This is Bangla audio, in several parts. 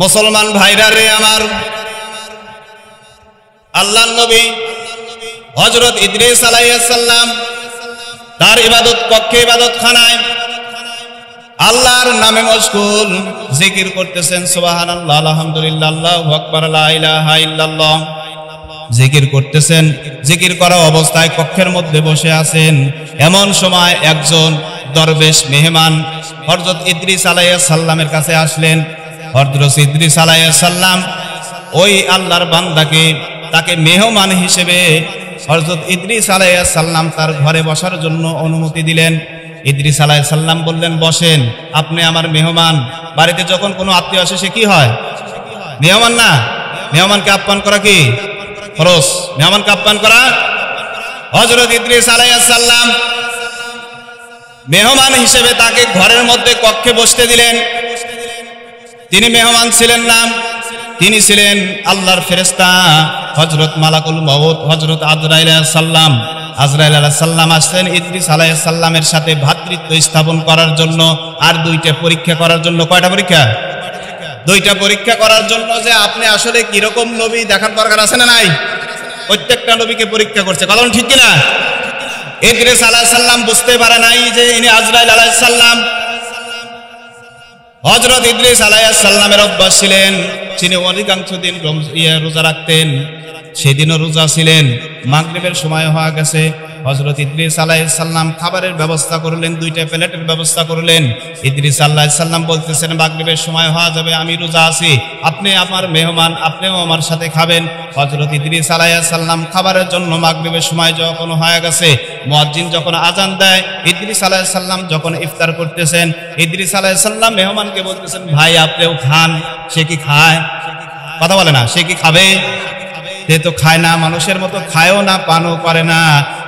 মুসলমান ভাইরা রে আমার, আল্লাহর নবী হযরত ইদ্রিস আলাইহিস সালাম তার ইবাদত কক্ষে, ইবাদতখানায় আল্লাহর নামে মশগুল, জিকির করতেছেন। সুবহানাল্লাহ, আলহামদুলিল্লাহ, আল্লাহু আকবার, লা ইলাহা ইল্লাল্লাহ, জিকির করতেছেন। জিকির করা অবস্থায় কক্ষের মধ্যে বসে আছেন। এমন সময় একজন দরবেশ মেহমান হযরত ইদ্রিস আলাইহিস সালামের কাছে আসলেন। হযরত ইদ্রিস আলাইহিস সালাম ওই আল্লাহর বান্দাকে, তাকে মেহমান হিসেবে হযরত ইদ্রিস আলাইহিস সালাম তার ঘরে বসার জন্য অনুমতি দিলেন। ইদ্রিস আলাইহিস সালাম বললেন, বসেন, আপনি আমার মেহমান। বাড়িতে যখন কোনো আত্মীয় আসে সে কি হয়? মেহমান না? মেহমানকে আপ্যায়ন করা কি ফরজ? মেহমানকে আপ্যায়ন করা। হযরত ইদ্রিস আলাইহিস সালাম মেহমান হিসেবে তাকে ঘরের মধ্যে কক্ষে বসতে দিলেন। তিনি মেহমান ছিলেন না, তিনি ছিলেন আল্লাহর ফেরেশতা হযরত মালাকুল মউত হযরত আজরাইল আলাইহিস সালাম। আজরাইল আলাইহিস সালাম আসছেন ইদ্রিস আলাইহিস সালামের সাথে ভ্রাতৃত্ব স্থাপন করার জন্য, আর দুইটা পরীক্ষা করার জন্য। কয়টা পরীক্ষা? দুইটা পরীক্ষা করার জন্য যে আপনি আসলে কিরকম নবী দেখার দরকার আছে না নাই? প্রত্যেকটা নবীকে পরীক্ষা করছে, কথা ঠিক কিনা? ইদ্রিস আলাইহিস সালাম বুঝতে পারে নাই যে ইনি আজরাইল আলাইহিস সালাম। হযরত ইদ্রিস আলাইহিস সালামের অভ্যাস ছিলেন, তিনি অধিকাংশ দিন রোজা রাখতেন। সেদিনও রোজা ছিলেন। মাগরিবের সময় হয়ে গেছে। হযরত ইদ্রিস আলাইহিস সালাম খাবারের ব্যবস্থা করলেন, দুইটা প্লেটের ব্যবস্থা করলেন। ইদ্রিস আলাইহিস সালাম বলতেছেন, মাগরিবের সময় হয়ে যাবে, আমি রোজা আছি, আপনি আমার মেহমান, আপনিও আমার সাথে খাবেন। হযরত ইদ্রিস আলাইহিস সালাম খাবারের জন্য মাগরিবের সময় যখন হয়ে গেছে, মুয়াজ্জিন যখন আজান দেয়, ইদ্রিস আলাইহিস সালাম যখন ইফতার করতেছেন, ইদ্রিস আলাইহিস সালাম মেহমানকে বলতেছেন, ভাই আপনিও খান। সে কি খায়? কথা বলে না। সে কি খাবে? সে তো খায় না, মানুষের মতো খায়ও না, পানও করে না,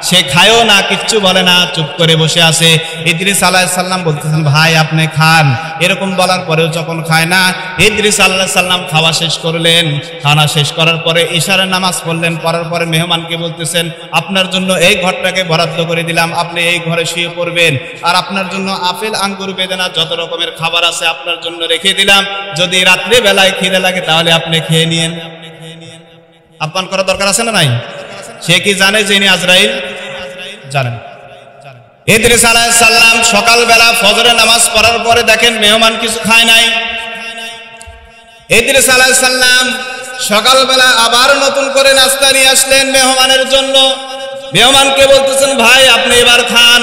সে খায়ও না, কিচ্ছু বলে না, চুপ করে বসে আছে। ইদ্রিস আলাইহিস সালাম বলতেছেন, ভাই আপনি খান। এরকম বলার পরেও যখন খায় না, ইদ্রিস আলাইহিস সালাম খাওয়া শেষ করলেন। খানা শেষ করার পরে ইশারার নামাজ পড়লেন। পড়ার পরে মেহমানকে বলতেছেন, আপনার জন্য এই ঘরটাকে বরাদ্দ করে দিলাম, আপনি এই ঘরে শুয়ে পড়বেন, আর আপনার জন্য আপেল, আঙ্গুর, বেদানা যত রকমের খাবার আছে আপনার জন্য রেখে দিলাম। যদি রাত্রে বেলায় খিদে লাগে তাহলে আপনি খেয়ে নিয়েন। আপ্যায়ন করার দরকার আছে না নাই? সে কি জানে যে ইনি আজরাইল? জানেন। ইদ্রিস আলাইহিস সালাম সকালবেলা ফজরের নামাজ পড়ার পরে দেখেন মেহমান কিছু খায় নাই। ইদ্রিস আলাইহিস সালাম সকালবেলা আবার নতুন করে নাস্তা নিয়ে আসলেন মেহমানের জন্য। মেহমানকে বলতেছেন, ভাই আপনি এবার খান,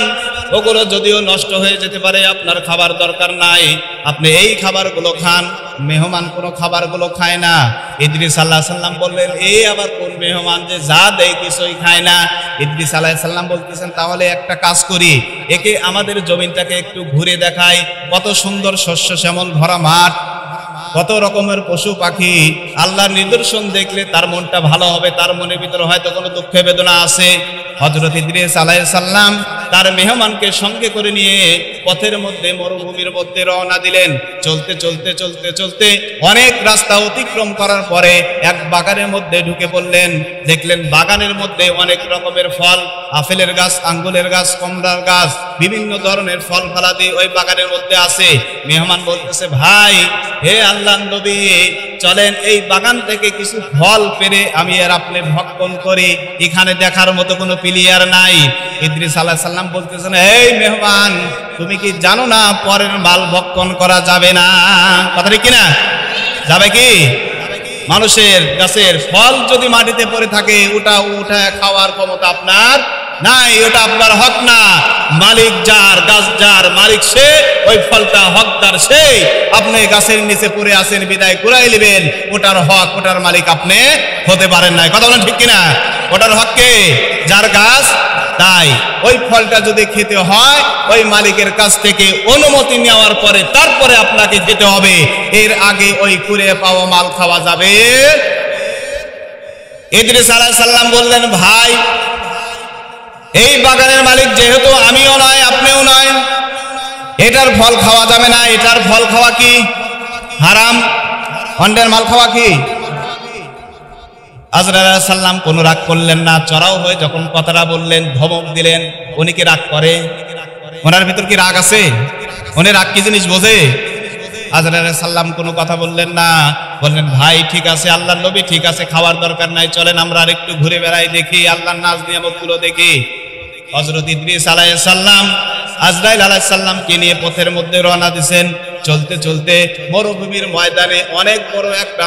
ওগুলো যদিও নষ্ট হয়ে যেতে পারে, আপনার খাবার দরকার নাই, আপনি এই খাবারগুলো খান। মেহমান কোনো খাবারগুলো খায় না। ইদ্রিস আলাইহিস সালাম বললেন, এই আবার কোন মেহমান যে যা দেয় কিছুই খায় না? ইদ্রিস আলাইহিস সালাম বলতেছেন, তাহলে একটা কাজ করি, একে আমাদের জমিনটাকে একটু ঘুরে দেখাই, কত সুন্দর শস্য শ্যামল ভরা মাঠ, কত রকমের পশু পাখি, আল্লাহর নিদর্শন দেখলে তার মনটা ভালো হবে, তার মনের ভিতরে হয়তো কোনো দুঃখ বেদনা আছে। হযরত ইদ্রিস আলাইহিস সালাম তার মেহমানকে সঙ্গে করে নিয়ে পথের মধ্যে, মরুভূমির মধ্যে রওনা দিলেন। চলতে চলতে চলতে চলতে অনেক রাস্তা অতিক্রম করার পরে এক বাগানের মধ্যে ঢুকে পড়লেন। দেখলেন বাগানের মধ্যে অনেক রকমের ফল, আপেলের গাছ, আঙ্গুরের গাছ, কমলার গাছ, বিভিন্ন ধরনের ফল ফলাদি ওই বাগানের মধ্যে আছে। মেহমান বলতেছে, ভাই হে আল্লাহর নবী, চলেন এই বাগান থেকে কিছু ফল পেরে আমি আর আপনি ভক্ষণ করি, এখানে দেখার মতো কোনো প্লেয়ার নাই। ইদ্রিস আলাইহিস সালাম বলতেছেন, এই মেহমান, তুমি কি জানো না পরের মাল ভক্ষণ করা যাবে না? কথা ঠিক কিনা? যাবে কি? মানুষের গাছের ফল যদি মাটিতে পড়ে থাকে, ওটা উঠায় খাওয়ার ক্ষমতা আপনার নাই, ওটা আপনার হক না। মালিক যার, গাছ যার, মালিক সে, ওই ফলটা হকদার সে। আপনি গাছের নিচে পড়ে আছেন বিদায় কুড়াই নেবেন, ওটার হক, ওটার মালিক আপনি হতে পারেন নাই। কথা বলেন ঠিক কিনা? ওটার হক কে? যার গাছ। তাই ওই ফলটা যদি খেতে হয়, ওই মালিকের কাছ থেকে অনুমতি নেওয়ার পরে তারপরে আপনাকে খেতে হবে, এর আগে ওই কুড়ে পাওয়া মাল খাওয়া যাবে। ইদ্রিস আলাইহিস সালাম বললেন, ভাই এই বাগানের মালিক যেহেতু আমিও নয়, আপনিও নয়, এটার ফল খাওয়া যাবে না। এটার ফল খাওয়া কি হারাম, অন্যের মাল খাওয়া কি? আজরাইল আলাইহিস সালাম কোনো রাগ করলেন না, চড়াও হয়ে যখন কথাটা বললেন, ধমক দিলেন। উনি কি রাগ করে? ওনার ভিতর কি রাগ আছে? উনি রাগ কি জিনিস বোঝে? আজরাইল আলাইহিস সালাম কোনো কথা বললেন না, বললেন ভাই ঠিক আছে, আল্লাহর নবী ঠিক আছে, খাওয়ার দরকার নাই, চলেন আমরা আরেকটু ঘুরে বেড়াই, দেখি আল্লাহর নাজ নিয়ামতগুলো দেখি। হযরত ইদ্রিস আলাইহিস সালাম আজরাইল আলাইহিস সালামকে নিয়ে পথের মধ্যে রওনা দিয়েছেন। চলতে চলতে মরুভূমির ময়দানে অনেক বড় একটা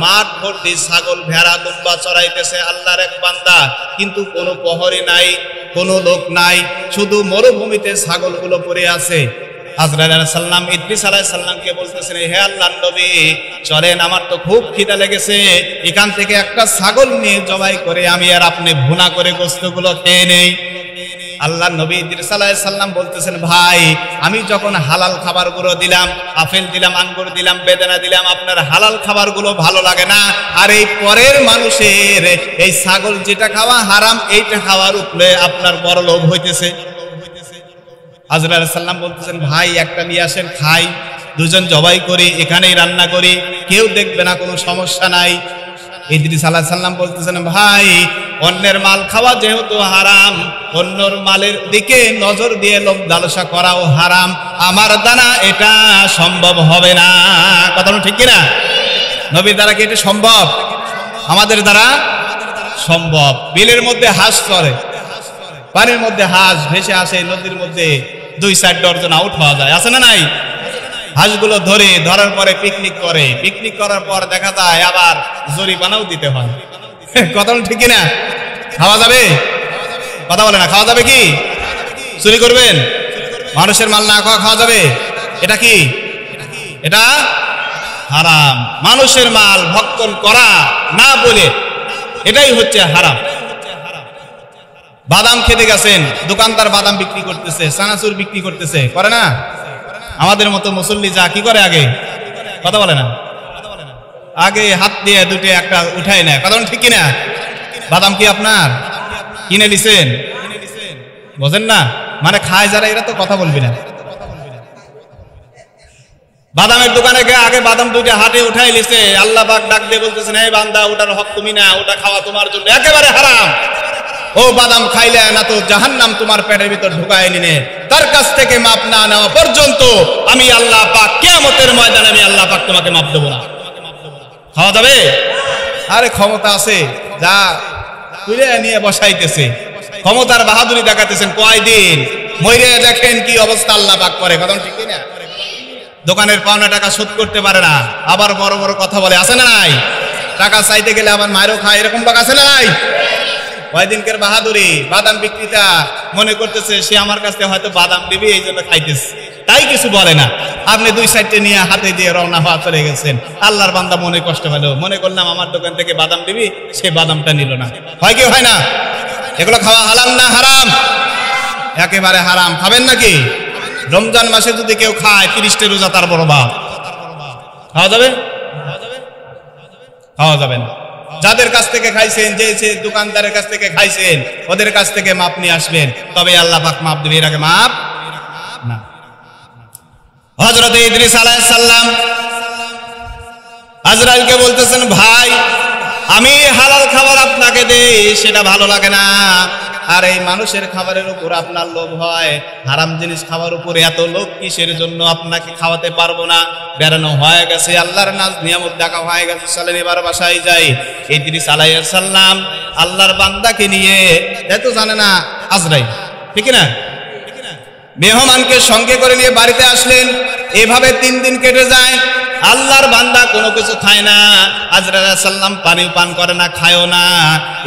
মাঠ ভর্তি ছাগল ভেড়া দুম্বা চড়াইতেছে আল্লাহর এক বান্দা, কিন্তু কোনো প্রহরী নাই, কোনো লোক নাই, শুধু মরুভূমিতে ছাগলগুলো পড়ে আছে। আজরাইল আলাইহিস সালাম ইদ্রিস আলাইহিস সালামকে বলতেছেন, হে আল্লাহর নবী চলেন, আমার তো খুব খিদা লেগেছে, এখান থেকে একটা ছাগল নিয়ে জবাই করে আমি আর আপনি ভুনা করে গোশতগুলো খেয়ে নেই। আল্লাহ নবী ইদ্রিস আলাইহিস সালাম বলতেছেন, ভাই আমি যখন হালাল খাবারগুলো দিলাম, আপেল দিলাম, আঙ্গুর দিলাম, বেদানা দিলাম, আপনার হালাল খাবারগুলো ভালো লাগে না, আর এই পরের মানুষের এই ছাগল যেটা খাওয়া হারাম এইটা খাওয়ার উপরে আপনার বড় লোভ হইতেছে। আজরাইল আলাইহিস সালাম বলতেছেন, ভাই একটা নিয়ে আসেন, খাই, দুজন জবাই করি, এখানেই রান্না করি, কেউ দেখবে না, কোনো সমস্যা নাই। ইদ্রিস আলাইহিস সালাম বলতেছেন, ভাই অন্যের মাল খাওয়া যেহেতু হারাম, অন্যর মালের দিকে নজর দিয়ে লোভ লালসা করাও হারাম, আমার দ্বারা এটা সম্ভব হবে না। কথা ঠিক কিনা? নবীর দ্বারা কি এটা সম্ভব? আমাদের দ্বারা সম্ভব। বিলের মধ্যে হাঁস চলে, পানির মধ্যে হাঁস ভেসে আসে, নদীর মধ্যে 2-4 ডজন আউট হওয়া যায়, আছে না নাই? হাঁসগুলো ধরার পরে পিকনিক করে, পিকনিক করার পর দেখা যায় আবার জরিমানাও দিতে হয়। কথা ঠিক কিনা? খাওয়া যাবে? কথা বলে না, খাওয়া যাবে কি? চুরি করবেন? মানুষের মাল না খাওয়া যাবে? এটা কি? এটা হারাম। মানুষের মাল ভক্ষণ করা না বলে এটাই হচ্ছে হারাম। বাদাম খেতে গেছেন, দোকানদার বাদাম বিক্রি করতেছে, চানাচুর বিক্রি করতেছে, করে না? আমাদের মতো মুসল্লি যা কি করে, আগে কথা বলে না, আগে হাত দিয়ে দুটো একটা উঠাই নেয়। কথা ঠিক কিনা? বাদাম কি আপনার কিনে দিছেন? বোঝেন না, মানে খায় যারা এরা তো কথা বলবি না। বাদামের দোকানে গিয়ে আগে বাদাম দুটো হাতে উঠাই লিছে, আল্লাহ পাক ডাক দিয়ে বলতেছেন, এই বান্দা ওটার হক তুমি না, ওটা খাওয়া তোমার জন্য একেবারে হারাম। ও বাদাম খাইলে না তো জাহান্নাম তোমার পেটের ভিতর ঢুকায় নিনে, তার কাছ থেকে মাপ না নেওয়া পর্যন্ত আমি আল্লাহ পাক কিয়ামতের ময়দানে আমি আল্লাহ পাক তোমাকে মাপ দেব না। খাওয়া যাবে? আরে ক্ষমতা আছে, যা তুলে নিয়ে বসাইতেছে, ক্ষমতার বাহাদুরি দেখাতেছেন, কয়দিন মইরে দেখেন কি অবস্থা আল্লাহ পাক করে। কথা ঠিক না? দোকানের পাওনা টাকা শোধ করতে পারে না, আবার বড় বড় কথা বলে, আছে না নাই? টাকা চাইতে গেলে আবার মায়েরও খায়, এরকম লোক আছে না নাই? কয়দিনকার বাহাদুরি, বাদাম বিক্রেতা মনে করতেছে সে আমার কাছ থেকে হয়তো বাদাম দিবি, এই জন্য খাইতেছে, তাই কিছু বলে না। আপনি 2 নিয়ে হাতে দিয়ে রওনা হওয়া চলে গেছেন, আল্লাহর বান্দা মনে কষ্ট পেল, মনে করলাম আমার দোকান থেকে বাদাম দিবি, সে বাদামটা নিল না। হয় কি হয় না? এগুলো খাওয়া হালাল না হারাম? একেবারে হারাম। খাবেন নাকি? রমজান মাসে যদি কেউ খায় 30টা রোজা তার বড় বাপ। খাওয়া যাবে? খাওয়া যাবে না। যাদের কাছ থেকে খাইছেন, যে দোকানদারের কাছ থেকে খাইছেন, ওদের কাছ থেকে মাপ নিয়ে আসবেন, তবে আল্লাহ পাক মাপ দিবে, এর আগে মাপ না। হযরত ইদ্রিস আলাইহিস সালাম আজরাইলকে বলতেছেন, ভাই আমি হালাল খাবার আপনাকে দেই, সেটা ভালো লাগে না, আর এই মানুষের খাবারের উপর আপনার লোভ হয়, হারাম জিনিস খাওয়ার উপর এত লোভ কিসের জন্য? আপনাকে খাওয়াতে পারবো না। বেড়ানো হয়ে গেছে, আল্লাহর নাজ নিয়ামত দেখা হয়ে গেছে, চলেন এবার বাসায় যাই। ইদ্রিস আলাইহিস সালাম আল্লাহর বান্দাকে নিয়ে, এত জানে না আজরাইল, ঠিক না, মেহমানকে সঙ্গে করে নিয়ে বাড়িতে আসলেন। এভাবে 3 দিন কেটে যায়, আল্লাহর বান্দা কোনো কিছু খায় না। আজরাইল আলাইহিস সালাম পানি পান করে না, খায়ও না।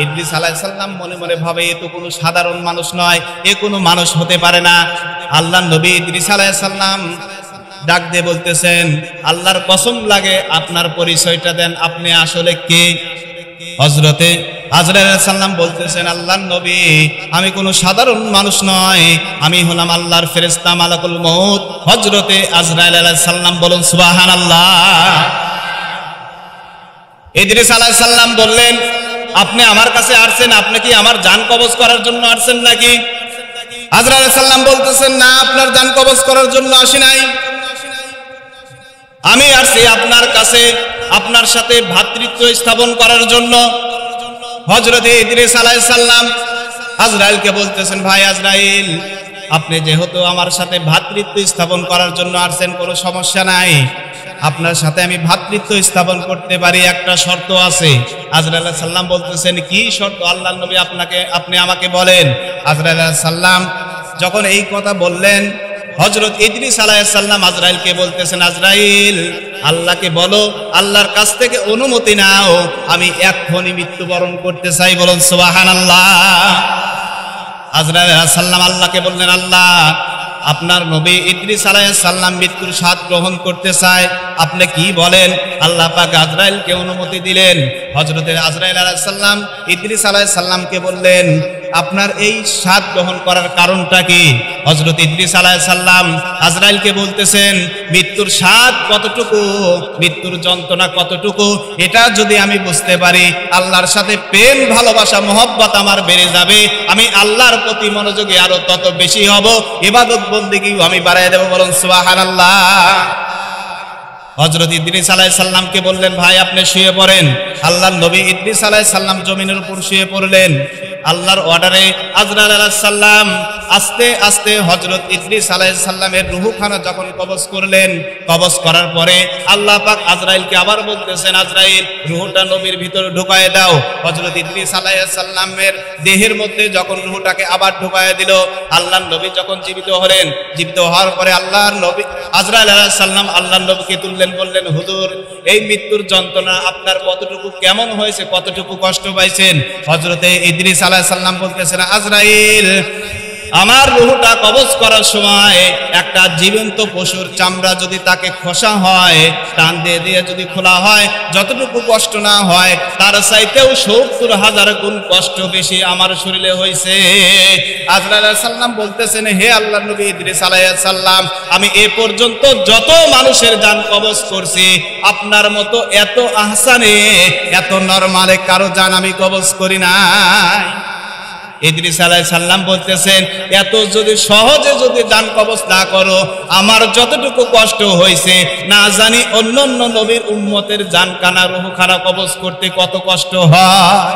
ইদ্রিস আলাইহিস সালাম মনে মনে ভাবে, এ তো কোনো সাধারণ মানুষ নয়, এ কোনো মানুষ হতে পারে না। আল্লাহর নবী ইদ্রিস আলাইহিস সালাম ডাক দিয়ে বলতেছেন, আল্লাহর কসম লাগে আপনার পরিচয়টা দেন, আপনি আসলে কে? হযরতে আজরাইল আলাইহিস সালাম বলতেছেন, আল্লাহর নবী আমি কোনো সাধারণ মানুষ নয়, আমি হলাম আল্লাহর ফেরেশতা মালাকুল মউত হযরতে আজরাইল আলাইহিস সালাম। বলুন সুবহানাল্লাহ। ইদ্রিস আলাইহিস সালাম বললেন, আপনি আমার কাছে আসছেন, আপনি কি আমার জান কবজ করার জন্য আসছেন নাকি? আজরাইল আলাইহিস সালাম বলতেছেন, না, আপনার জান কবজ করার জন্য আসি নাই, আমি আসছি আপনার কাছে আপনার সাথে ভ্রাতৃত্ব স্থাপন করার জন্য। হযরত ইদ্রিস আলাইহিস সালাম আজরাইলকে বলতেছেন, ভাই আজরাইল, আপনি যেহেতু আমার সাথে ভ্রাতৃত্ব স্থাপন করার জন্য আসছেন, কোনো সমস্যা নাই, আপনার সাথে আমি ভ্রাতৃত্ব স্থাপন করতে পারি, একটা শর্ত আছে। আজরাইল আলাইহিস সালাম বলতেছেন, কি শর্ত আল্লাহর নবী আপনি আমাকে বলেন। আজরাইল আলাইহিস সালাম যখন এই কথা বললেন, হযরত ইদ্রিস আলাইহিস সালাম আজরাইলকে বলতেছেন, আজরাইল আল্লাহকে বলো, আল্লাহর কাছ থেকে অনুমতি নাও, আমি এক্ষুনি মৃত্যুবরণ করতে চাই। বলুন সুবহানাল্লাহ। আজরাইল আলাইহিস সালাম আল্লাহকে বললেন, আল্লাহ আপনার নবী ইদ্রিস আলাইহিস সালাম মৃত্যুর স্বাদ গ্রহণ করতে চায়, আপনি কি বলেন? আল্লাহ পাক আজরাইলকে অনুমতি দিলেন। হযরত আজরাইল আলাইহিস সালাম ইদ্রিস আলাইহিস সালামকে বললেন, আপনার এই স্বাদ গ্রহণ করার কারণটা কি? হযরত ইদ্রিস আলাইহিস সালাম আজরাইলকে বলতেছেন, মৃত্যুর স্বাদ কতটুকু, মৃত্যুর যন্ত্রণা কতটুকু, এটা যদি আমি বুঝতে পারি, আল্লাহর সাথে প্রেম ভালোবাসা মহব্বত আমার বেড়ে যাবে, আমি আল্লাহর প্রতি মনোযোগী আরো তত বেশি হব, ইবাদত বন্দেগীও আমি বাড়ায় দেব। বলুন সুবহানাল্লাহ। হযরত ইদ্রিস আলাইহিস সালামকে বললেন, ভাই আপনি শুয়ে পড়েন। আল্লাহর নবী ইদ্রিস আলাইহিস সালাম জমিনের উপর শুয়ে পড়লেন। আল্লাহর অর্ডারে আজরাইল আলাইহিস সালাম আস্তে আস্তে হযরত ইদ্রিস আলাইহিস সালামের রূহখানা যখন কবজ করলেন, কবজ করার পরে আল্লাহ পাক আজরাইলকে আবার বলতেছেন, আজরাইল রূহটা নবীর ভিতরে ঢুকায় দাও। হযরত ইদ্রিস আলাইহিস সালামের দেহের মধ্যে যখন রূহটাকে আবার ঢুকায় দিল, আল্লাহর নবী যখন জীবিত হলেন, জীবিত হওয়ার পরে আল্লাহর নবী আজরাইল আলাইহিস সালাম আল্লাহর নবীকে তুললেন, বললেন, হুজুর এই মৃত্যুর যন্ত্রণা আপনার কতটুকু, কেমন হয়েছে, কতটুকু কষ্ট পাইছেন? হযরতে ইদ্রিস আলাইহিস সালাম বলতেছেন, আজরাইল আমার রূহটা কবজ করার সময় একটা জীবন্ত পশুর চামড়া যদি তাকে খোসা হয়, টান দিয়ে দিয়ে যদি খোলা হয়, যতটুকু কষ্ট না হয় তার চাইতেও ৭০,০০০ গুণ কষ্ট বেশি আমার শরীরে হয়েছে। আজরাইল আলাইহিস সালাম বলতেছেন, হে আল্লাহর নবী ইদ্রিস আলাইহিস সালাম, আমি এ পর্যন্ত যত মানুষের জান কবজ করছি, আপনার মতো এত আহসানে, এত নরমালে কারো জান আমি কবজ করি নাই। ইদ্রিস আলাইহিস সালাম বলতেছেন, এত যদি সহজে যদি জান কবজ না করো, আমার যতটুকু কষ্ট হয়েছে না জানি অন্যান্য নবীর উম্মতের জান কানা রূহ খানা কবজ করতে কত কষ্ট হয়।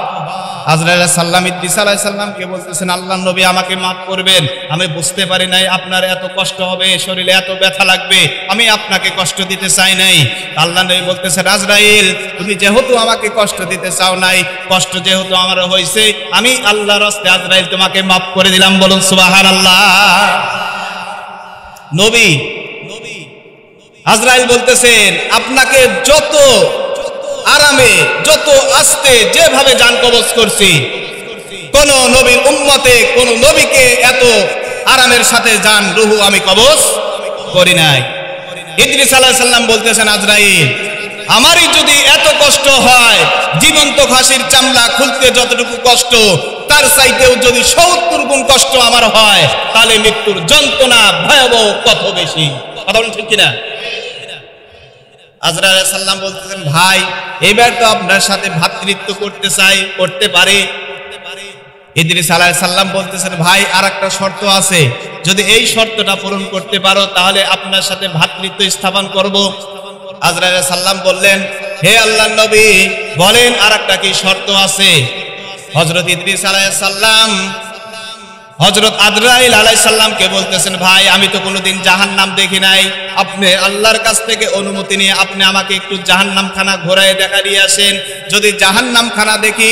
আজরাইল আলাইহিস সালাম ইদ্রিস আলাইহিস সালামকে বলতেছেন, আল্লাহর নবী আমাকে মাফ করবেন, আমি বুঝতে পারি নাই আপনার এত কষ্ট হবে, শরীরে এত ব্যথা লাগবে, আমি আপনাকে কষ্ট দিতে চাই নাই। আল্লাহর নবী বলতেছেন, আজরাইল তুমি যেহেতু আমাকে কষ্ট দিতে চাও নাই, কষ্ট যেহেতু আমার হয়েছে, আমি আল্লাহর রাস্তায় আজরাইল তোমাকে মাফ করে দিলাম। বলুন সুবহানাল্লাহ। নবী আজরাইল বলতেছেন, আপনাকে যত আরামে, যত আস্তে যেভাবে জান কবজ করছি, কোন নবীর উম্মতে কোন নবীকে এত আরামের সাথে জান রূহ আমি কবজ করি নাই। ইদ্রিস আলাইহিস সালাম বলতেছেন, আজরাইল আমারই যদি এত কষ্ট হয়, জীবন্ত খাসির চামড়া খুলতে যতটুকু কষ্ট, তার চাইতেও যদি ৭০ গুণ কষ্ট আমার হয়, তাহলে মৃত্যুর যন্ত্রণা ভয়াবহ কত বেশি। কথা বলেন ঠিক কিনা? আজরাইল আলাইহিস সালাম বলতেছেন, ভাই এবার তো আপনার সাথে ভ্রাতৃত্ব করতে চাই, করতে পারি। ইদ্রিস আলাইহিস সালাম বলতেছেন, ভাই আর একটা শর্ত আছে, যদি এই শর্তটা পূরণ করতে পারো তাহলে আপনার সাথে ভ্রাতৃত্ব স্থাপন করব। আজরাইল আলাইহিস সালাম বললেন, হে আল্লাহর নবী বলেন আর একটা কি শর্ত আছে? হযরত ইদ্রিস আলাইহিস সালাম হযরত আজরাইল আলাইহিস সালামকে বলতেছেন, ভাই আমি তো কোনোদিন জাহান্নাম দেখি নাই, আপনি আল্লাহর কাছ থেকে অনুমতি নিয়ে আপনি আমাকে একটু জাহান্নাম খানা ঘোরায় দেখা দিয়ে আসেন। যদি জাহান্নাম খানা দেখি,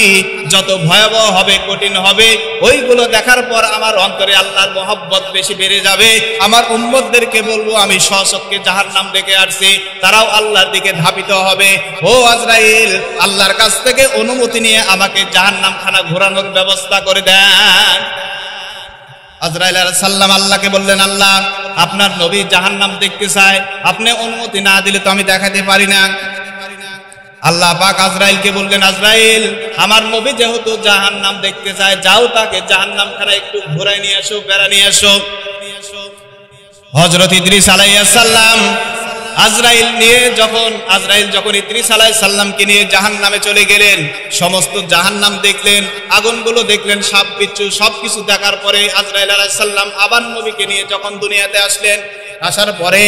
যত ভয়াবহ হবে, কঠিন হবে, ওইগুলো দেখার পর আমার অন্তরে আল্লাহর মহব্বত বেশি বেড়ে যাবে। আমার উম্মতদেরকে বলবো আমি স্বচক্ষে জাহান্নাম দেখে আসছি, তারাও আল্লাহর দিকে ধাবিত হবে। ও আজরাইল আল্লাহর কাছ থেকে অনুমতি নিয়ে আমাকে জাহান্নাম খানা ঘোরানোর ব্যবস্থা করে দেন। আজরাইল আলাইহিস সালাম আল্লাহকে বললেন, আল্লাহ আপনার নবী জাহান্নাম দেখতে চায়, আপনি অনুমতি না দিলে তো আমি দেখাতে পারি না। আল্লাহ পাক আজরাইলকে বললেন, আজরাইল আমার নবী যেহেতু জাহান্নাম দেখতে চায়, যাও তাকে জাহান্নাম খানা একটু ঘোরায় নিয়ে আসো, বেড়া নিয়ে আসো। হযরত ইদ্রিস আলাইহিস সালাম আজরাইল যখন ইদ্রিস আলাইহিস সালামকে নিয়ে জাহান্নামে চলে গেলেন, সমস্ত জাহান্নাম দেখলেন, আগুনগুলো দেখলেন, সাপ বিচ্ছু সবকিছু দেখার পরে আজরাইল আলাইহিস সালাম আবার নবীকে নিয়ে যখন দুনিয়াতে আসলেন, আসার পরে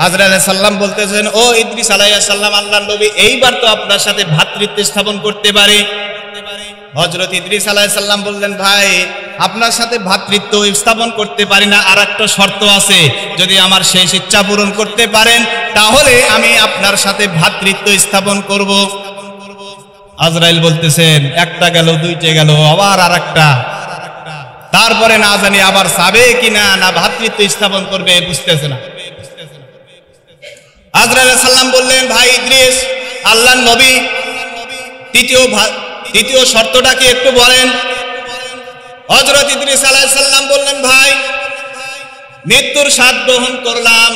আজরাইল আলাইহিস সালাম বলতেছেন, ও ইদ্রিস আলাইহিস সালাম আল্লাহর নবী এইবার তো আপনার সাথে ভ্রাতৃত্ব স্থাপন করতে পারে। হযরত ইদ্রিস আলাইহিস সালাম বললেন, ভাই আপনার সাথে ভ্রাতৃত্ব স্থাপন করতে পারি না, আর একটা শর্ত আছে, যদি আমার শেষ ইচ্ছা পূরণ করতে পারেন তাহলে আমি আপনার সাথে ভ্রাতৃত্ব স্থাপন করব। আজরাইল বলতেছেন একটা গেল, দুইটা গেল, আবার আর একটা, তারপরে না জানি আবার যাবে কিনা, না ভ্রাতৃত্ব স্থাপন করবে, বুঝতেছে না। আজরাইল আলাইহিস সালাম বললেন, ভাই ইদ্রিস, আল্লাহর নবী, তৃতীয় শর্তটা কি একটু বলেন। হযরত ইদ্রিস আলাইহিস সালাম বললেন, ভাই মৃত্যুর স্বাদ গ্রহণ করলাম,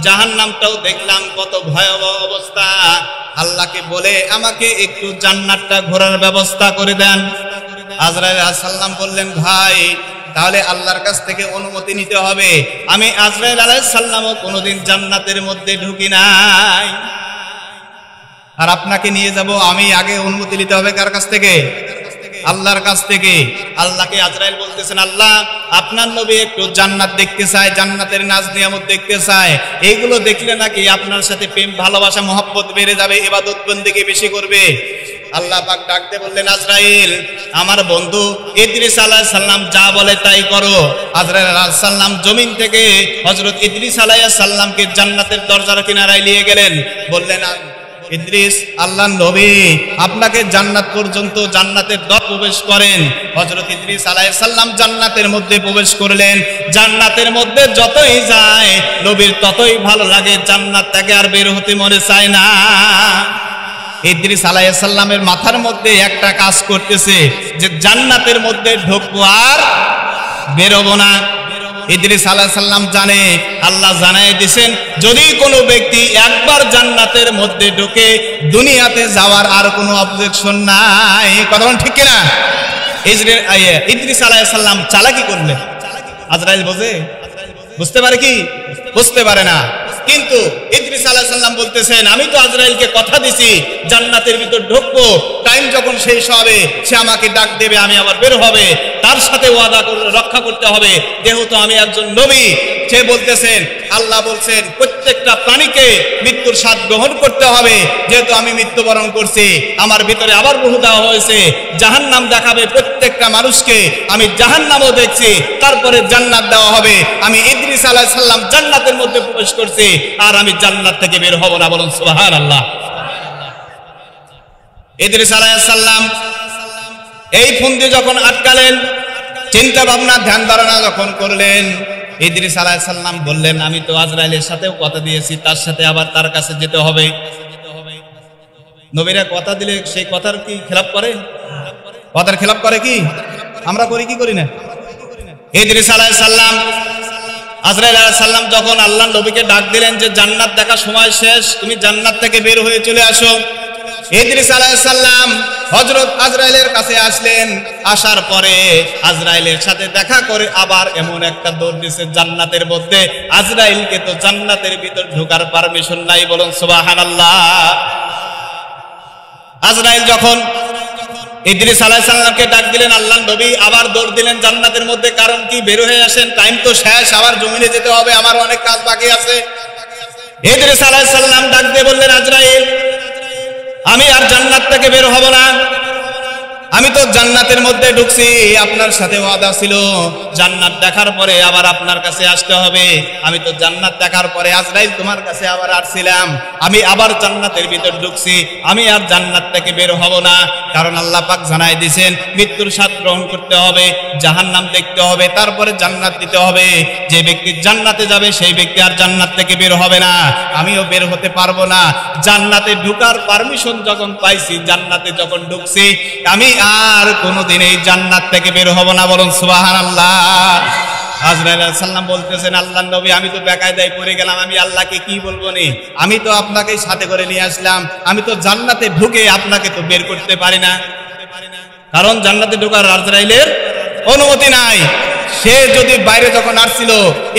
জাহান্নামটাও দেখলাম, কত ভয়াবহ অবস্থা, আল্লাহকে বলে আমাকে একটু জান্নাতটা ঘোরার ব্যবস্থা করে দেন। আজরাইল আলাইহিস সালাম বললেন, ভাই তাহলে আল্লাহর কাছ থেকে অনুমতি নিতে হবে। আমি আজরাইল আলাইহিস সালামও কোনোদিন জান্নাতের মধ্যে ঢুকি নাই, আর আপনাকে নিয়ে যাব, আমি আগে অনুমতি নিতে হবে কার কাছ থেকে? আল্লাহর কাছ থেকে। আল্লাহকে আজরাইল বলতেছেন, আল্লাহ আপনার নবী একটু জান্নাত দেখতে চায়, জান্নাতের নাজ নিয়ামত দেখতে চায়, এইগুলো দেখলে নাকি আপনার সাথে প্রেম ভালোবাসা মহব্বত বেড়ে যাবে, ইবাদত বন্দেগী বেশি করবে। আল্লাহ পাক ডাকতে বললেন, আজরাইল আমার বন্ধু ইদ্রিস আলাইহিস সালাম যা বলে তাই করো। আজরাইল আলাইহিস সালাম জমিন থেকে হযরত ইদ্রিস আলাইহিস সালামকে জান্নাতের দরজার কিনারায় নিয়ে গেলেন, বললেন, ইদ্রিস আল্লাহর নবী আপনাকে জান্নাত পর্যন্ত, জান্নাতের দ্বার প্রবেশ করেন। হযরত ইদ্রিস আলাইহিস সালাম জান্নাতের মধ্যে প্রবেশ করলেন। জান্নাতের মধ্যে যতই যায় নবীর ততই ভালো লাগে, জান্নাত থেকে আর বের হতে মনে চায় না। ইদ্রিস আলাইহিস সালামের মাথার মধ্যে একটা কাজ করতেছে যে জান্নাতের মধ্যে ঢুকবো আর বেরোবো না। ইদ্রিস আলাইহিস সালাম জানে, আল্লাহ জানাই দিয়েছেন, যদি কোনো ব্যক্তি একবার জান্নাতের মধ্যে ঢুকে দুনিয়াতে যাওয়ার আর কোনো অবজেকশন নাই। কথা বলেন ঠিক কিনা? ইদ্রিস আলাইহিস সালাম চালাকি করলেন। আজরাইল বোঝে? বুঝতে পারে কি? বুঝতে পারে না। কিন্তু ইদ্রিস আলাইহিস সালাম বলতেছেন, আমি তো আজরাইলকে কথা দিছি জান্নাতের ভিতর ঢুকবো, টাইম যখন শেষ হবে সে আমাকে ডাক দেবে, আমি আবার বের হবে, তার সাথে ওয়াদা রক্ষা করতে হবে, যেহেতু আমি একজন নবী। সে বলতেছেন, আল্লাহ বলছেন প্রত্যেকটা প্রাণীকে মৃত্যুর স্বাদ গ্রহণ করতে হবে, যেহেতু আমি মৃত্যুবরণ করছি, আমার ভিতরে আবার রূহ দেওয়া হয়েছে, জাহান্নাম দেখাবে প্রত্যেকটা মানুষকে, আমি জাহান্নামও দেখছি, তারপরে জান্নাত দেওয়া হবে। আমি ইদ্রিস আলাইহিস সালাম জান্নাতের মধ্যে প্রবেশ করছি, আর আমি জান্নাত থেকে বের হব না। বলুন সুবহানাল্লাহ। ইদ্রিস আলাইহিস সালাম এই ফন্দি যখন আটকালেন, চিন্তা ভাবনা ধ্যান ধারণা যখন করলেন, ইদ্রিস আলাইহিস সালাম বললেন, আমি তো আজরাইলের সাথেও কথা দিয়েছি, তার সাথে আবার তার কাছে যেতে হবে। নবীরা কথা দিলে সেই কথার কি খেলাপ করে? কথার খেলাপ করে কি? আমরা করি কি করি না? ইদ্রিস আলাইহিস সালাম, আজরাইল আলাইহিস সালাম যখন আল্লাহর নবীকে ডাক দিলেন যে জান্নাত দেখার সময় শেষ, তুমি জান্নাত থেকে বের হয়ে চলে আসো। ইদ্রিস আলাইহিস সালাম হযরত আজরাইলের কাছে আসলেন। আসার পরে আজরাইলের সাথে দেখা করে আবার এমন একটা দৌড় দিছে জান্নাতের মধ্যে, আজরাইলকে তো জান্নাতের ভিতর ঢোকার পারমিশন নাই। বলুন সুবহানাল্লাহ। আজরাইল যখন ইদ্রিস আলাইহিস সালামকে ডাক দিলেন, আল্লাহর নবী আবার দৌড় দিলেন জান্নাতের মধ্যে। কারণ কি? বের হয়ে আসেন, টাইম তো শেষ, আবার জমিনে যেতে হবে, আমার অনেক কাজ বাকি আছে। ইদ্রিস আলাইহিস সালাম ডাক দিয়ে বললেন, আজরাইল আমি আর জান্নাত থেকে বের হব না, আমি তো জান্নাতের মধ্যে ঢুকছি, আপনার সাথে ওয়াদা ছিল জান্নাত দেখার পরে আবার আপনার কাছে আসতে হবে। আমি তো জান্নাত দেখার পরে আজরাইল তোমার কাছে আবার আসছিলাম, আমি আবার জান্নাতের ভিতর ঢুকছি, আমি আর জান্নাত থেকে বের হব না। কারণ আল্লাহ পাক জানাই দিয়েছেন মৃত্যুর স্বাদ গ্রহণ করতে হবে, জাহান্নাম দেখতে হবে, তারপরে জান্নাত দিতে হবে। যে ব্যক্তি জান্নাতে যাবে সেই ব্যক্তি আর জান্নাত থেকে বের হবে না, আমিও বের হতে পারবো না। জান্নাতে ঢুকার পারমিশন যখন পাইছি, জান্নাতে যখন ঢুকছি, আমি আর কোনোদিন এই জান্নাত থেকে বের হব না। বলুন সুবহানাল্লাহ। আজরাইল আলাইহিস সালাম বলতেছেন, আল্লাহর নবী আমি তো বেকায়দায় পড়ে গেলাম, আমি আল্লাহকে কি বলবো নি, আমি তো আপনাকে সাথে করে নিয়ে আসলাম, আমি তো জান্নাতে ঢুকে আপনাকে তো বের করতে পারি না, কারণ জান্নাতে ঢোকার আজরাইলের অনুমতি নাই। সে যদি বাইরে যখন আসছিল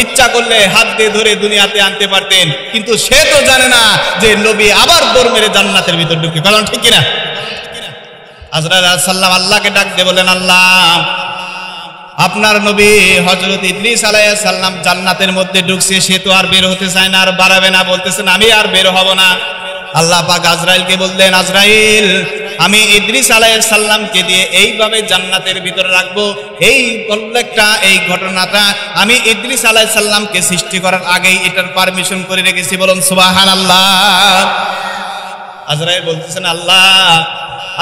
ইচ্ছা করলে হাত দিয়ে ধরে দুনিয়াতে আনতে পারতেন, কিন্তু সে তো জানে না যে নবী আবার দৌড় মেরে জান্নাতের ভিতর ঢুকে। কারণ ঠিক কিনা? আজরাইল আলাইহিস সালাম আল্লাহকে ডাক দিয়ে বলেন, আল্লাহ আপনার নবী হযরত ইদ্রিস আলাইহিস সালাম জান্নাতের মধ্যে ঢুকছে, সে তো আর বের হতে চায় না, আর বাড়াবে না, বলতেছেন আমি আর বের হব না। আল্লাহ পাক আজরাইলকে বললেন, আজরাইল আমি ইদ্রিস আলাইহিস সালামকে দিয়ে এইভাবে জান্নাতের ভিতরে রাখবো। এই উল্লেখটা, এই ঘটনাটা আমি ইদ্রিস আলাইহিস সালামকে সৃষ্টি করার আগেই এটার পারমিশন করে রেখেছি। বলুন সুবহানাল্লাহ। আজরাইল বলতেছেন, আল্লাহ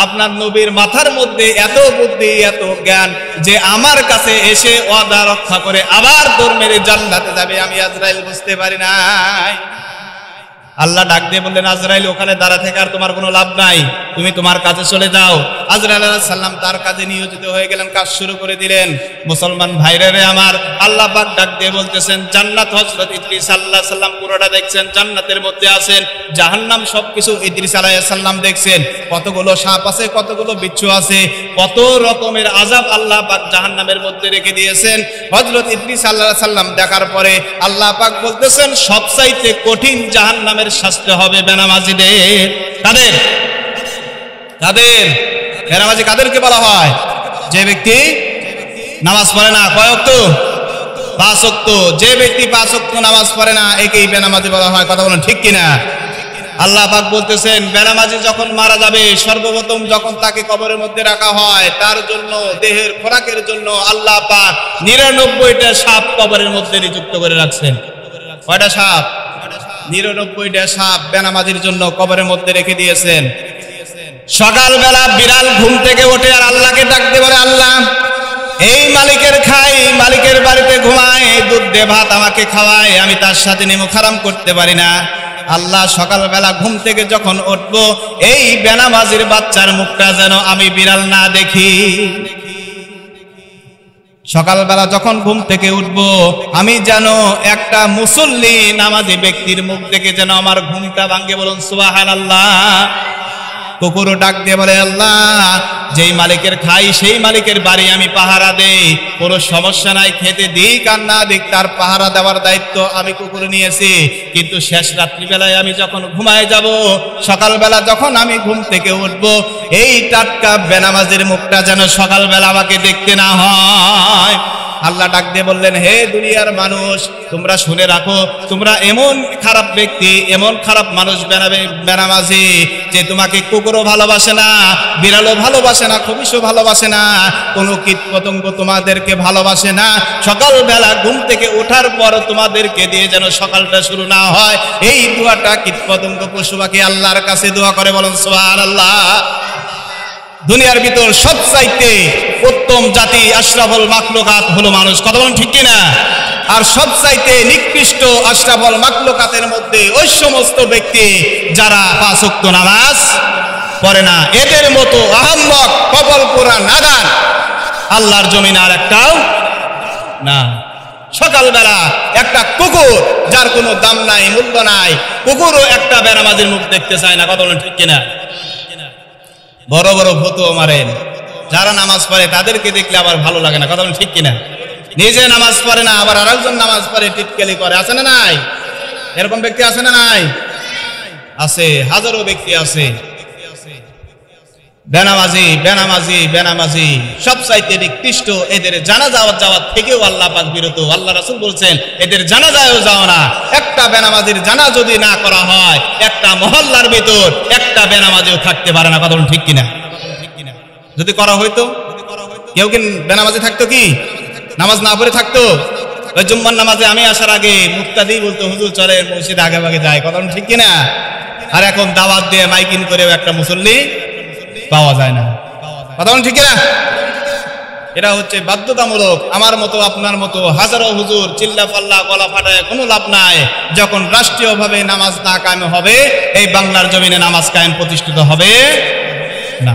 আপনার নবীর মাথার মধ্যে এত বুদ্ধি, এত জ্ঞান যে আমার কাছে এসে ওয়াদা রক্ষা করে আবার দৌড় মেরে জান্নাতে যাবে, আমি আজরাইল বুঝতে পারি নাই। আল্লাহ ডাক দিয়ে বললেন, আজরাইল ওখানে দাঁড়া থেকে আর তোমার কোনো লাভ নাই, তুমি তোমার কাজে চলে যাও। আজরাইল আলাইহিস সালাম তার কাজে নিয়োজিত হয়ে গেলেন, কাজ শুরু করে দিলেন। মুসলমান ভাইরা রে আমার, আল্লাহ পাক ডাক দিয়ে বলতেছেন, জান্নাত হযরত ইদ্রিস আলাইহিস সালাম পুরোটা দেখছেন, জান্নাতের মধ্যে আছেন। জাহান্নাম সবকিছু ইদ্রিস আলাইহিস সালাম দেখছেন, কতগুলো সাপ আছে, কতগুলো বিচ্ছু আছে, কত রকমের আযাব আল্লাহ পাক জাহান্নামের মধ্যে রেখে দিয়েছেন। হযরত ইদ্রিস আলাইহিস সালাম দেখার পরে আল্লাহ পাক বলতেছেন, সবচাইতে কঠিন জাহান্নামের শাস্তি হবে বেনামাজিদের। কাদের? কাদের? বেনামাজি কাদেরকে বলা হয়? যে ব্যক্তি নামাজ পড়ে না। কয় ওয়াক্ত? 5 ওয়াক্ত। যে ব্যক্তি 5 ওয়াক্ত নামাজ পড়ে না একেই বেনামাজি বলা হয়। কথা বলেন ঠিক কিনা? আল্লাহ পাক বলতেছেন, বেনামাজি যখন মারা যাবে, সর্বপ্রথম যখন তাকে কবরের মধ্যে রাখা হয়, তার জন্য দেহের খোরাকের জন্য আল্লাহ পাক 99টা সাপ কবরের মধ্যে নিযুক্ত করে রাখছেন। কয়টা সাপ? 99টা সাপ বেনামাজির জন্য কবরের মধ্যে রেখে দিয়েছেন। সকালবেলা বিড়াল ঘুম থেকে ওঠে আর আল্লাহকে ডাকতে বলে, আল্লাহ এই মালিকের খাই, মালিকের বাড়িতে ঘুমায়, দুধ দে ভাত আমাকে খাওয়ায়, আমি তার সাথে নেমো খারাম করতে পারি না। আল্লাহ সকালবেলা ঘুম থেকে যখন উঠবো, এই বেনামাজির বাচ্চার মুখটা যেন আমি বিড়াল না দেখি। সকালবেলা যখন ঘুম থেকে উঠবো, আমি যেন একটা মুসল্লি নামাজি ব্যক্তির মুখ দেখে যেন আমার ঘুমটা ভাঙে। বলুন সুবহানাল্লাহ। কুকুরও ডাক দিয়ে বলে, আল্লাহ যেই মালিকের খাই সেই মালিকের বাড়ি আমি পাহারা দেই, কোনো সমস্যা নাই, খেতে দিক আর না দিক তার পাহারা দেওয়ার দায়িত্ব আমি কুকুর নিয়েছি। কিন্তু শেষ রাত্রিবেলায় আমি যখন ঘুমায় যাব, সকালবেলা যখন আমি ঘুম থেকে উঠবো, এই টাটকা বেনামাজির মুখটা যেন সকালবেলা আমাকে দেখতে না হয়। আল্লাহ ডাক দিয়ে বললেন, হে দুনিয়ার মানুষ, তোমরা শুনে রাখো, তোমরা এমন খারাপ ব্যক্তি, এমন খারাপ মানুষ বেনামাজি যে তোমাকে কুকুরও ভালোবাসে না, বিড়ালও ভালোবাসে না, খবিশও ভালোবাসে না, কোনো কীট পতঙ্গ তোমাদেরকে ভালোবাসে না। সকালবেলা ঘুম থেকে ওঠার পর তোমাদেরকে দিয়ে যেন সকালটা শুরু না হয়, এই দোয়াটা কীট পতঙ্গ পশু পাখি আল্লাহর কাছে দোয়া করে। বলুন সুবহানাল্লাহ। দুনিয়ার ভিতর সবচাইতে উত্তম জাতি আশরাফুল মাখলুকাত হলো মানুষ। কথা বলেন ঠিক কিনা? আর সবচাইতে নিকৃষ্ট আশরাফুল মাখলুকাতের মধ্যে ওই সমস্ত ব্যক্তি যারা 5 ওয়াক্ত নামাজ পড়ে না। এদের মতো আহাম্মক কপাল পোড়া নাদান আল্লাহর জমিনে আর একটাও না। সকালবেলা একটা কুকুর যার কোনো দাম নাই, মূল্য নাই, কুকুরও একটা বেনামাজির মুখ দেখতে চায় না। কথা বলেন ঠিক কিনা? বড় বড় ফতোয়া মারেন, যারা নামাজ পড়ে তাদেরকে দেখলে আবার ভালো লাগে না। কথা বলেন ঠিক কিনা? নিজে নামাজ পড়ে না, আবার আরেকজন নামাজ পড়ে টিটকেলি করে। আছে না নাই? এরকম ব্যক্তি আছে না নাই? আছে, হাজারো ব্যক্তি আছে। বেনামাজি বেনামাজি বেনামাজি সবচাইতে নিকৃষ্ট। এদের জানাজা যাওয়ার থেকেও আল্লাহ পাক বিরত। আল্লাহ রাসূল বলছেন, এদের জানাজায়ও যাও না। একটা বেনামাজির জানা যদি না করা হয়, একটা মহল্লার ভিতর একটা বেনামাজিও থাকতে পারে না। কথা বলুন ঠিক কিনা? যদি করা হইতো, কেউ কি বেনামাজি থাকতো? কি নামাজ না পড়ে থাকতো? ওই জুম্মার নামাজে আমি আসার আগে মুক্তাদি বলতো, হুজুর চলে মসজিদে আগে ভাগে যায়। কথা বলুন ঠিক কিনা? আর এখন দাওয়াত দিয়ে মাইকিং করেও একটা মুসল্লি পাওয়া যায় না। কথা বলেন ঠিক না? এটা হচ্ছে বাধ্যতামূলক। আমার মতো আপনার মতো হাজারো হুজুর চিল্লা পাল্লা গলা ফাটায় কোনো লাভ নাই। যখন রাষ্ট্রীয়ভাবে নামাজ না কায়েম হবে, এই বাংলার জমিনে নামাজ কায়েম প্রতিষ্ঠিত হবে না।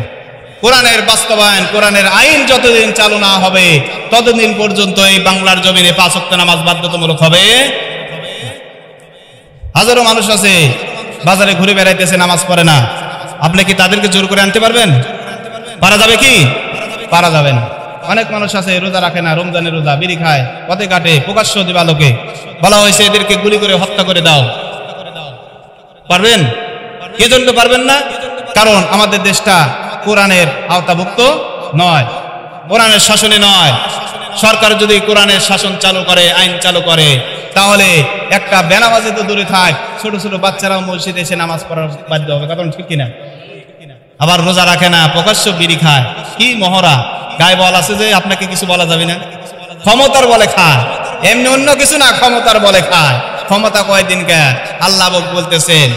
কোরআনের বাস্তবায়ন, কোরআনের আইন যতদিন চালু না হবে, ততদিন পর্যন্ত এই বাংলার জমিনে 5 ওয়াক্ত নামাজ বাধ্যতামূলক হবে। হাজারো মানুষ আছে বাজারে ঘুরে বেড়াইতেছে, নামাজ পড়ে না। আপনি কি তাদেরকে জোর করে আনতে পারবেন? পারা যাবে কি? পারা যাবে না। অনেক মানুষ আছে রোজা রাখে না, রমজানের রোজা, বিড়ি খায়, পথে ঘাটে, প্রকাশ্য দিবালোকে বলা হয়েছে এদেরকে গুলি করে হত্যা করে দাও। পারবেন? কে জন্য পারবেন না? কারণ আমাদের দেশটা কোরআনের আওতাভুক্ত নয়, কোরআনের শাসনে নয়। সরকার যদি কোরআনের শাসন চালু করে, আইন চালু করে, তাহলে একটা বেনামাজি তো দূরে থাক, ছোট ছোট বাচ্চারাও মসজিদে এসে নামাজ পড়ার বাধ্য হবে। কারণ ঠিক কিনা? আবার রোজা রাখে না, প্রকাশ্য বিড়ি খায়, কি মহড়া। গায়ে বল আছে যে আপনাকে কিছু বলা যাবে না, ক্ষমতার বলে খায়, এমনি অন্য কিছু না, ক্ষমতার বলে খায়। ক্ষমতা কয়দিন কে? আল্লাহ বলতেছেন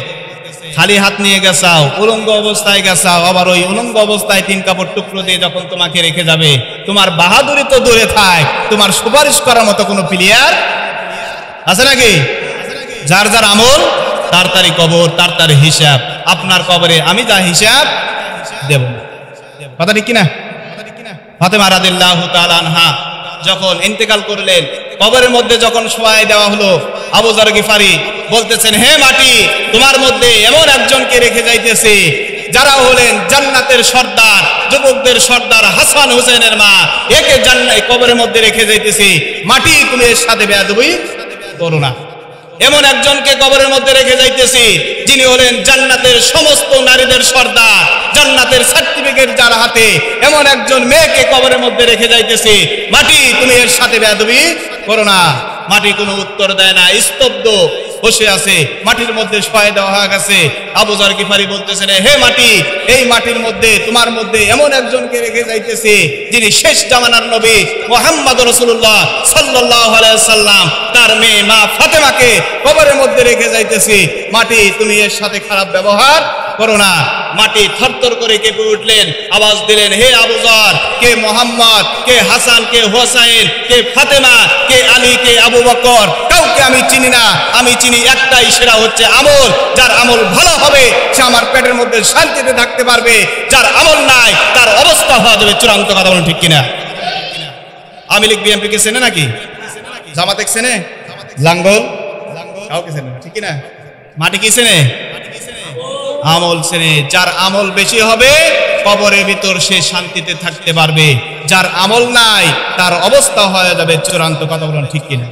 খালি হাত নিয়ে গেছাও, উলঙ্গ অবস্থায় গেছাও, আবার ওই উলঙ্গ অবস্থায় 3 কাপড় টুকরো দিয়ে যখন তোমাকে রেখে যাবে, তোমার বাহাদুরি তো দূরে থাক, তোমার সুপারিশ করার মতো কোনো প্লেয়ার আছে নাকি? যার যার আমল তার তারই কবর, তার তার হিসাব। আপনার কবরে আমি যা হিসাব দেব, কথা ঠিক কিনা? ফাতেমা রাদিয়াল্লাহু তাআলা আনহা যখন ইন্তেকাল করলেন, কবরের মধ্যে যখন শোয়াই দেওয়া হলো, আবু যর গিফারি বলতেছেন, হে মাটি, তোমার মধ্যে এমন একজনকে রেখে যাইতেছে যারা হলেন জান্নাতের সর্দার, যুবকদের সর্দার হাসান হুসেনের মা, একে জান্নাত কবরের মধ্যে রেখে যাইতেছে, মাটি তুমি এর সাথে বেয়াদবি করো না। এমন একজনকে কবরের মধ্যে রেখে যাইতেছি যিনি হলেন জান্নাতের সমস্ত নারীদের সর্দার, জান্নাতের সার্টিফিকেট যার হাতে, এমন একজন মেয়েকে কবরের মধ্যে রেখে যাইতেছি, মাটি তুমি এর সাথে বেয়াদবি করো না। মাটি কোনো উত্তর দেয় না, স্তব্ধ বসে আছে, মাটির মধ্যে শোয়া দেওয়া হয়ে গেছে। আবু যর গিফারি বলতেছেন, হে মাটি, এই মাটির মধ্যে তোমার মধ্যে এমন একজনকে রেখে যাইতেছে যিনি শেষ জামানার নবী মুহাম্মদ রাসূলুল্লাহ সাল্লাল্লাহু আলাইহি ওয়াসাল্লাম, তার মেয়ে মা ফাতেমাকে কবরের মধ্যে রেখে যাইতেছি, মাটি তুমি এর সাথে খারাপ ব্যবহার করো না। মাটি থরথর করে কেঁপে উঠলেন, আওয়াজ দিলেন, হে আবু যর, কে মোহাম্মদ, কে হাসান, কে হোসাইন, কে ফাতেমা, কে আলী, কে আবু বকর, কাউকে আমি চিনি না। আমি চিনি একটাই, সেটা হচ্ছে আমল। যার আমল ভালো হবে সে আমার পেটের মধ্যে শান্তিতে থাকতে পারবে, যার আমল নাই তার অবস্থা হওয়া যাবে চূড়ান্ত। কথা বলুন ঠিক কিনা? আওয়ামী লীগ বিএনপি কে চেনে নাকি? জামাতে চেনে? লাঙ্গল কাউকে চেনে না, ঠিক কিনা? মাটি কি চেনে? আমল চেনে। যার আমল বেশি হবে কবরের ভিতর সে শান্তিতে থাকতে পারবে, যার আমল নাই তার অবস্থা হয়ে যাবে চূড়ান্ত। কথা বলুন ঠিক কিনা?